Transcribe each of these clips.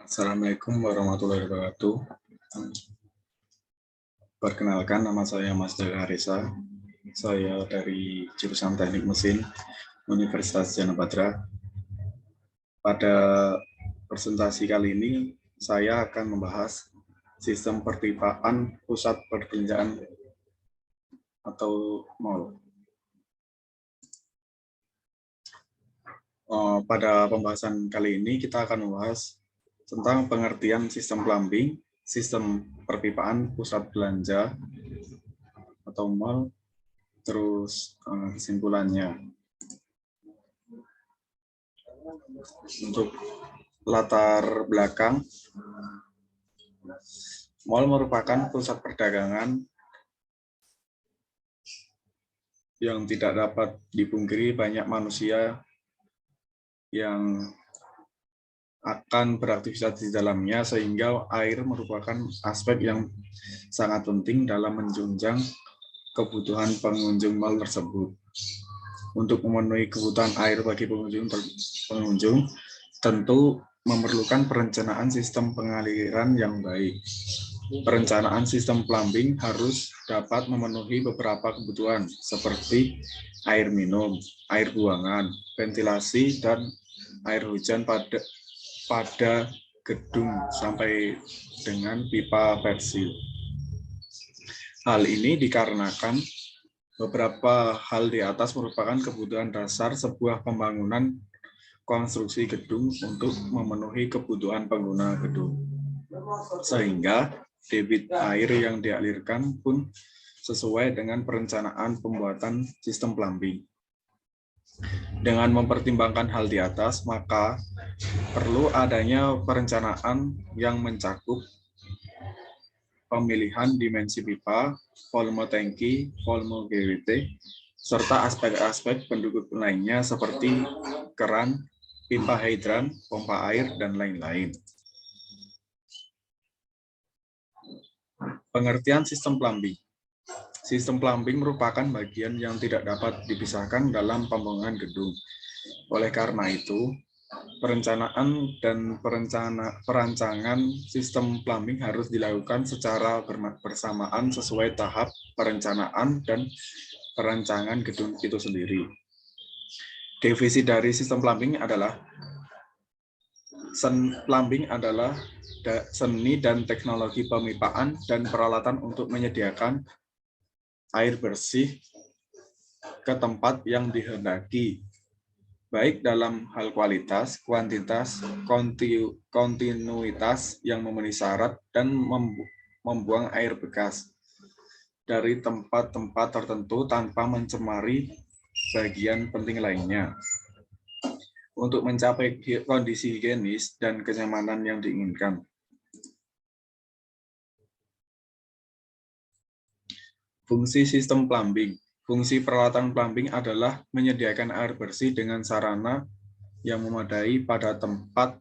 Assalamualaikum warahmatullahi wabarakatuh. Perkenalkan, nama saya Mas Daga Harisa. Saya dari jurusan Teknik Mesin Universitas Janabadra. Pada presentasi kali ini, saya akan membahas sistem perpipaan pusat perbelanjaan atau mall. Pada pembahasan kali ini, kita akan membahas tentang pengertian sistem plumbing, sistem perpipaan pusat belanja atau mall, terus kesimpulannya. Untuk latar belakang, mall merupakan pusat perdagangan yang tidak dapat dipungkiri banyak manusia yang akan beraktivitas di dalamnya, sehingga air merupakan aspek yang sangat penting dalam menunjang kebutuhan pengunjung mall tersebut. Untuk memenuhi kebutuhan air bagi pengunjung tentu memerlukan perencanaan sistem pengaliran yang baik. Perencanaan sistem plumbing harus dapat memenuhi beberapa kebutuhan seperti air minum, air buangan, ventilasi, dan air hujan pada gedung sampai dengan pipa persil. Hal ini dikarenakan beberapa hal di atas merupakan kebutuhan dasar sebuah pembangunan konstruksi gedung untuk memenuhi kebutuhan pengguna gedung. Sehingga debit air yang dialirkan pun sesuai dengan perencanaan pembuatan sistem plumbing. Dengan mempertimbangkan hal di atas, maka perlu adanya perencanaan yang mencakup pemilihan dimensi pipa, volume tangki, volume GWT, serta aspek-aspek pendukung lainnya seperti keran, pipa hidran, pompa air, dan lain-lain. Pengertian sistem plumbing. Sistem plumbing merupakan bagian yang tidak dapat dipisahkan dalam pembangunan gedung. Oleh karena itu, perencanaan dan perancangan sistem plumbing harus dilakukan secara bersamaan sesuai tahap perencanaan dan perancangan gedung itu sendiri. Definisi dari sistem plumbing adalah plumbing adalah seni dan teknologi pemipaan dan peralatan untuk menyediakan air bersih ke tempat yang dihendaki, baik dalam hal kualitas, kuantitas, kontinuitas yang memenuhi syarat, dan membuang air bekas dari tempat-tempat tertentu tanpa mencemari bagian penting lainnya. Untuk mencapai kondisi higienis dan kenyamanan yang diinginkan. Fungsi sistem plumbing. Fungsi peralatan plumbing adalah menyediakan air bersih dengan sarana yang memadai pada tempat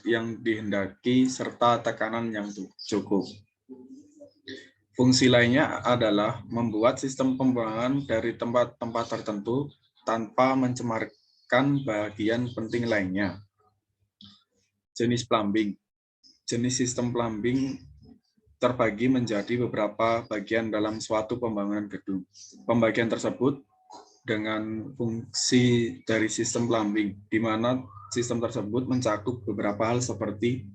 yang dihendaki serta tekanan yang cukup. Fungsi lainnya adalah membuat sistem pembuangan dari tempat-tempat tertentu tanpa mencemarkan bagian penting lainnya. Jenis plumbing. Jenis sistem plumbing terbagi menjadi beberapa bagian dalam suatu pembangunan gedung. Pembagian tersebut dengan fungsi dari sistem plumbing, di mana sistem tersebut mencakup beberapa hal seperti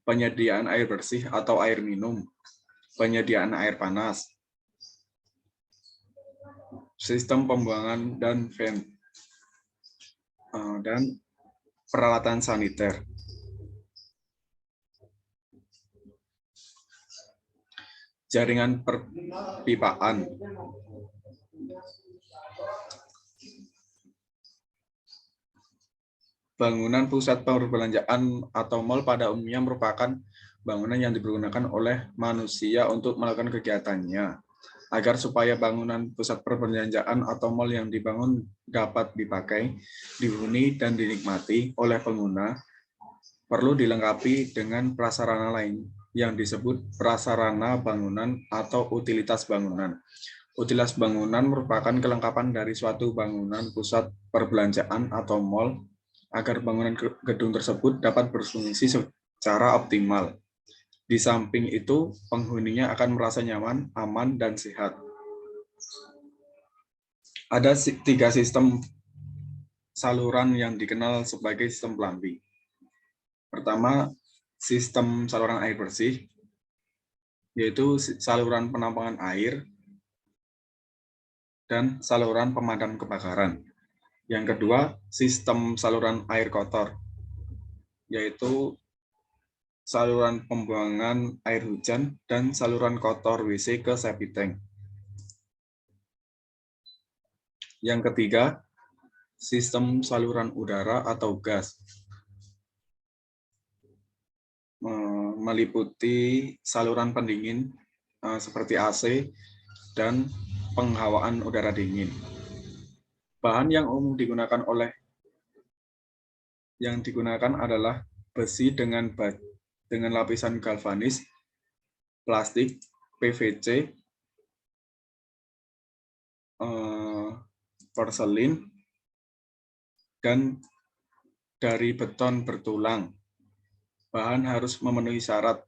penyediaan air bersih atau air minum, penyediaan air panas, sistem pembuangan dan vent, dan peralatan saniter. Jaringan perpipaan. Bangunan pusat perbelanjaan atau mal pada umumnya merupakan bangunan yang digunakan oleh manusia untuk melakukan kegiatannya. Agar supaya bangunan pusat perbelanjaan atau mal yang dibangun dapat dipakai, dihuni, dan dinikmati oleh pengguna, perlu dilengkapi dengan prasarana lain yang disebut prasarana bangunan atau utilitas bangunan. Utilitas bangunan merupakan kelengkapan dari suatu bangunan pusat perbelanjaan atau mal agar bangunan gedung tersebut dapat berfungsi secara optimal. Di samping itu, penghuninya akan merasa nyaman, aman, dan sehat. Ada 3 sistem saluran yang dikenal sebagai sistem plumbing. Pertama, sistem saluran air bersih, yaitu saluran penampungan air dan saluran pemadam kebakaran. Yang kedua, sistem saluran air kotor, yaitu saluran pembuangan air hujan dan saluran kotor WC ke septic tank. Yang ketiga, sistem saluran udara atau gas, meliputi saluran pendingin seperti AC dan penghawaan udara dingin. Bahan yang umum digunakan adalah besi dengan lapisan galvanis, plastik, PVC, porselin, dan dari beton bertulang. Bahan harus memenuhi syarat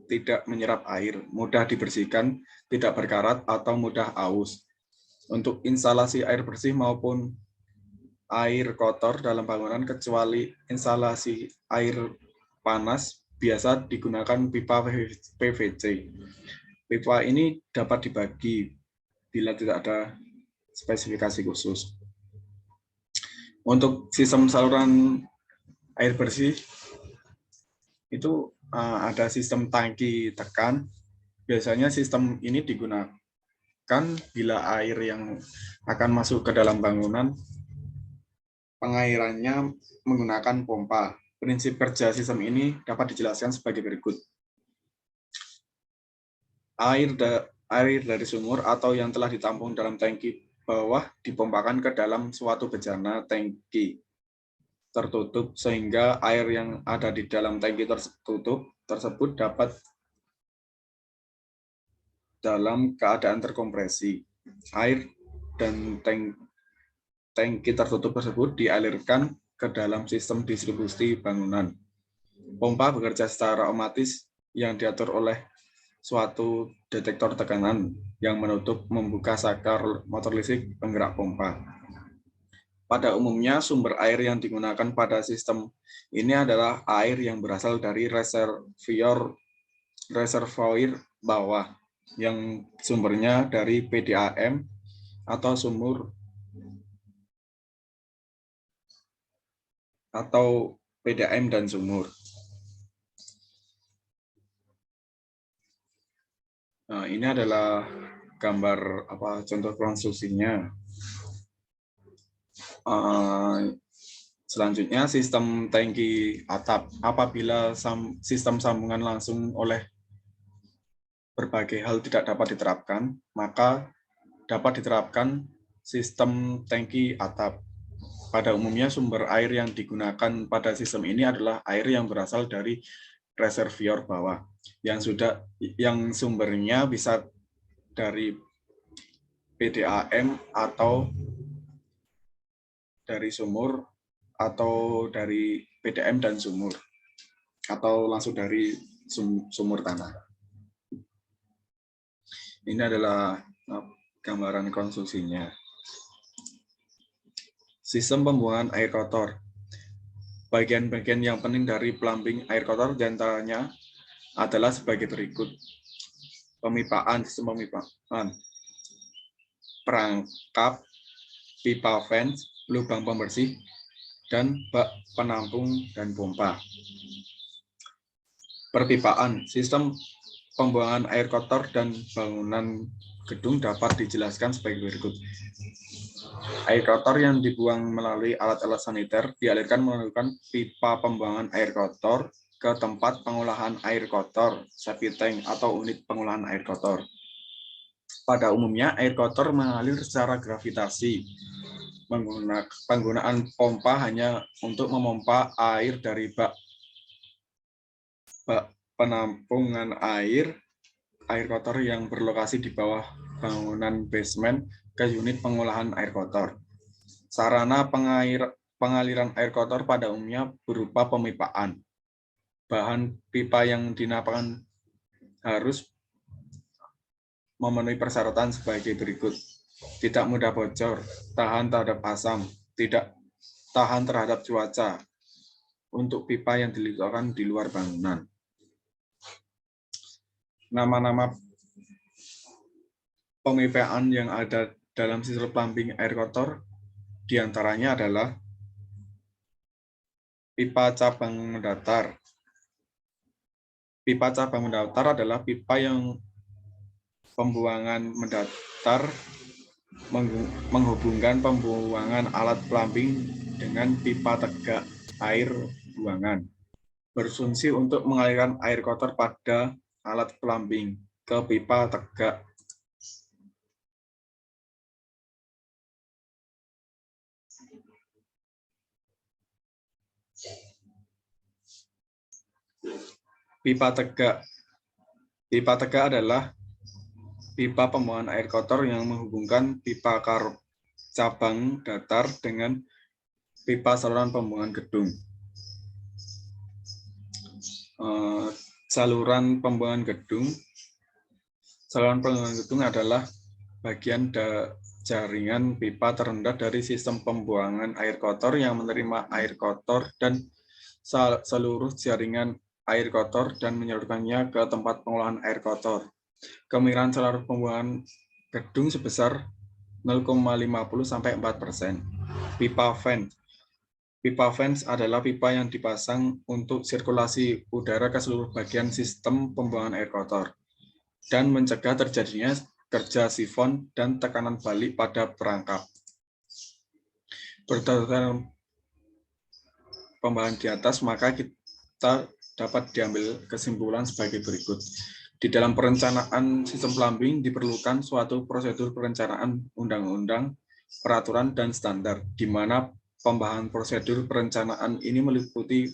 tidak menyerap air, mudah dibersihkan, tidak berkarat, atau mudah aus. Untuk instalasi air bersih maupun air kotor dalam bangunan, kecuali instalasi air panas, biasa digunakan pipa PVC. Pipa ini dapat dibagi bila tidak ada spesifikasi khusus. Untuk sistem saluran air bersih, itu ada sistem tangki tekan. Biasanya sistem ini digunakan bila air yang akan masuk ke dalam bangunan, pengairannya menggunakan pompa. Prinsip kerja sistem ini dapat dijelaskan sebagai berikut. Air dari sumur atau yang telah ditampung dalam tangki bawah dipompakan ke dalam suatu bejana tangki tertutup sehingga air yang ada di dalam tangki tersebut dapat dalam keadaan terkompresi. Air dan tangki tertutup tersebut dialirkan ke dalam sistem distribusi bangunan. Pompa bekerja secara otomatis yang diatur oleh suatu detektor tekanan yang menutup membuka saklar motor listrik penggerak pompa. Pada umumnya, sumber air yang digunakan pada sistem ini adalah air yang berasal dari reservoir bawah, yang sumbernya dari PDAM atau sumur atau PDAM dan sumur. Nah, ini adalah gambar contoh konstruksinya. Selanjutnya, sistem tangki atap. Apabila sistem sambungan langsung oleh berbagai hal tidak dapat diterapkan, maka dapat diterapkan sistem tangki atap. Pada umumnya, sumber air yang digunakan pada sistem ini adalah air yang berasal dari reservoir bawah, yang sumbernya bisa dari PDAM atau dari sumur atau dari PDAM dan sumur, atau langsung dari sumur tanah. Ini adalah gambaran konstruksinya. Sistem pembuangan air kotor. Bagian-bagian yang penting dari plumbing air kotor diantaranya adalah sebagai berikut. Pemipaan, sistem pemipaan. Perangkap, pipa fans, lubang pembersih, dan bak penampung dan pompa. Perpipaan, sistem pembuangan air kotor dan bangunan gedung dapat dijelaskan sebagai berikut. Air kotor yang dibuang melalui alat-alat saniter dialirkan menggunakan pipa pembuangan air kotor ke tempat pengolahan air kotor, septic tank atau unit pengolahan air kotor. Pada umumnya, air kotor mengalir secara gravitasi. Penggunaan pompa hanya untuk memompa air dari bak penampungan air kotor yang berlokasi di bawah bangunan basement ke unit pengolahan air kotor. Sarana pengaliran air kotor pada umumnya berupa pemipaan. bahan pipa yang dinapakan harus memenuhi persyaratan sebagai berikut. Tidak mudah bocor, tahan terhadap asam, tidak tahan terhadap cuaca, untuk pipa yang diletakkan di luar bangunan. Nama-nama pemipaan yang ada dalam sistem plumbing air kotor diantaranya adalah pipa cabang mendatar. Pipa cabang mendatar adalah pipa yang pembuangan mendatar menghubungkan pembuangan alat plumbing dengan pipa tegak air buangan. Berfungsi untuk mengalirkan air kotor pada alat plumbing ke pipa tegak. Pipa tegak. Pipa tegak adalah pipa pembuangan air kotor yang menghubungkan pipa cabang datar dengan pipa saluran pembuangan gedung. Saluran pembuangan gedung. Saluran pembuangan gedung adalah bagian jaringan pipa terendah dari sistem pembuangan air kotor yang menerima air kotor dan seluruh jaringan air kotor dan menyalurkannya ke tempat pengolahan air kotor. Kemiringan saluran pembuangan gedung sebesar 0,50–4%. Pipa vent. Pipa vent adalah pipa yang dipasang untuk sirkulasi udara ke seluruh bagian sistem pembuangan air kotor dan mencegah terjadinya kerja sifon dan tekanan balik pada perangkap. Berdasarkan pembahasan di atas, maka kita dapat diambil kesimpulan sebagai berikut. Di dalam perencanaan sistem plumbing diperlukan suatu prosedur perencanaan undang-undang, peraturan, dan standar, di mana pembahasan prosedur perencanaan ini meliputi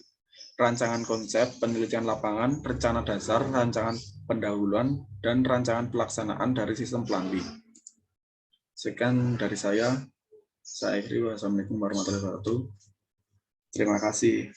rancangan konsep, penelitian lapangan, rencana dasar, rancangan pendahuluan, dan rancangan pelaksanaan dari sistem plumbing. Sekian dari saya akhiri. Wassalamualaikum warahmatullahi wabarakatuh. Terima kasih.